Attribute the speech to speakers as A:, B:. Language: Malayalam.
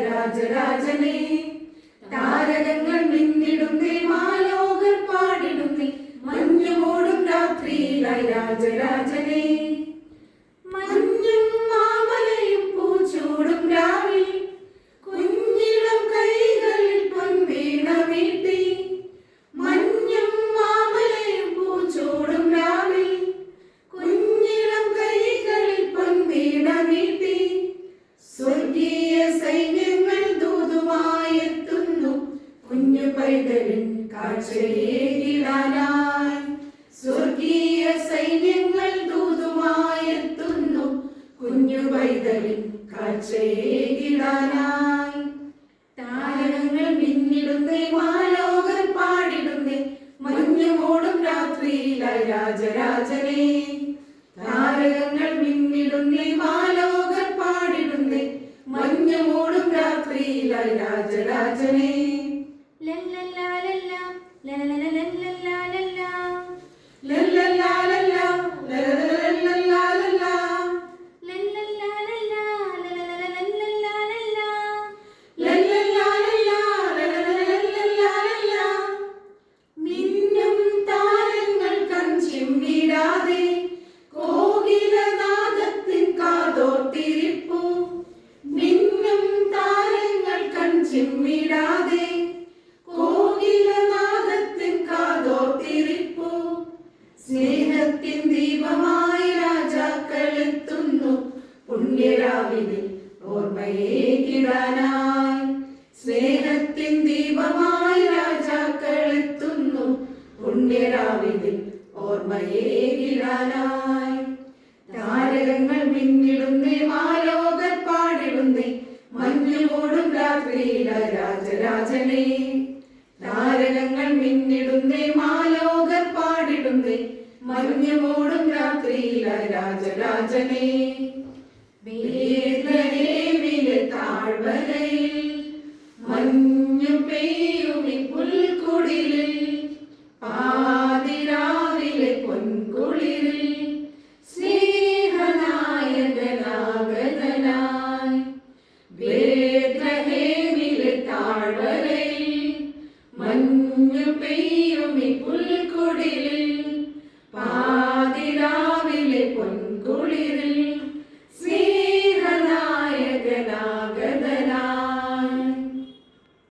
A: രാജരാജനേ. താരകങ്ങൾ മിന്നിടുന്നേ, മാലോകർ പാടിടുന്നേ, മഞ്ഞുമൂടും രാത്രിയിലായി രാജരാജനേ. മഞ്ഞും മാമലയും പൂച്ചൂടും രാവിൽ, കുഞ്ഞിളം കൈകളിൽ പൊൻവീണ മീട്ടി. മഞ്ഞും മാമലയും പൂച്ചൂടും രാവിൽ, കുഞ്ഞിളം കൈകളിൽ പൊൻവീണ മീട്ടി. സ്വർഗീയ സൈന്യങ്ങൾ ദൂതുമായെത്തുന്നു, കുഞ്ഞു പൈതലിൻ കാഴ്ചയേകിടാനായി. സ്വർഗീയ സൈന്യങ്ങൾ ദൂതുമായെത്തുന്നു, കുഞ്ഞു പൈതലിൻ കാഴ്ചയേകിടാനായി. താരകങ്ങൾ മിന്നിടുന്നേ, മാലോകർ പാടിടുന്നേ, മഞ്ഞുമൂടും രാത്രിയിലായി രാജരാജനേ. താരകങ്ങൾ മിന്നിടുന്നേ, മാലോകർ പാടിടുന്നേ, മഞ്ഞുമൂടും രാത്രിയിലായി രാജരാജനേ.
B: ലല്ലല്ലാ ലല്ലാ ലല്ലല്ലാ ലല്ലല്ലാ ലല്ലാ
A: ലല്ലല്ലാ ലല്ലാ ലല്ലല്ലാ ലല്ലാ
B: ലല്ലല്ലാ ലല്ലാ ലല്ലല്ലാ ലല്ലാ
A: ലല്ലല്ലാ ലല്ലാ ലല്ലല്ലാ ലല്ലാ. മിന്നും താരങ്ങൾ കൺചിമ്മിടാതെ, കോകിലനാദത്തിൻ കാതോർത്തിരിപ്പു. മിന്നും താരങ്ങൾ കൺചിമ്മിടാതെ, കോകിലനാദത്തിൻ കാതോർത്തിരിപ്പു. സ്നേഹത്തിൻ ദീപമായി രാജാക്കളെത്തുന്നു, പുണ്യരാവിലെ ഓർമ്മയേകിടാനായി. സ്നേഹത്തിൻ ദീപമായി രാജാക്കളെത്തുന്നു, പുണ്യരാവിലെ ഓർമ്മയേകിടാനായി. താരകങ്ങൾ മിന്നിടുന്നേ, മാലോകർ പാടിടുന്നേ, മഞ്ഞുമൂടും രാത്രിയിലായി രാജരാജനേ. താരകങ്ങൾ മിന്നിടുന്നേ, മാലോകർ പാടിടുന്നേ, മഞ്ഞുമൂടും രാത്രിയിലായി രാജരാജനേ. ബേത്ലഹേമിലെ താഴ്വരയിൽ, മഞ്ഞു പെയ്യുമി പുൽക്കുടിലിൽ, പാതിരാവിലെ പൊൻകുളിരിൽ, സ്നേഹനായകനാഗതനായി. ബേത്ലഹേമിലെ താഴ്വരയിൽ, മഞ്ഞു പെയ്യുമി പുൽക്കുടിലിൽ,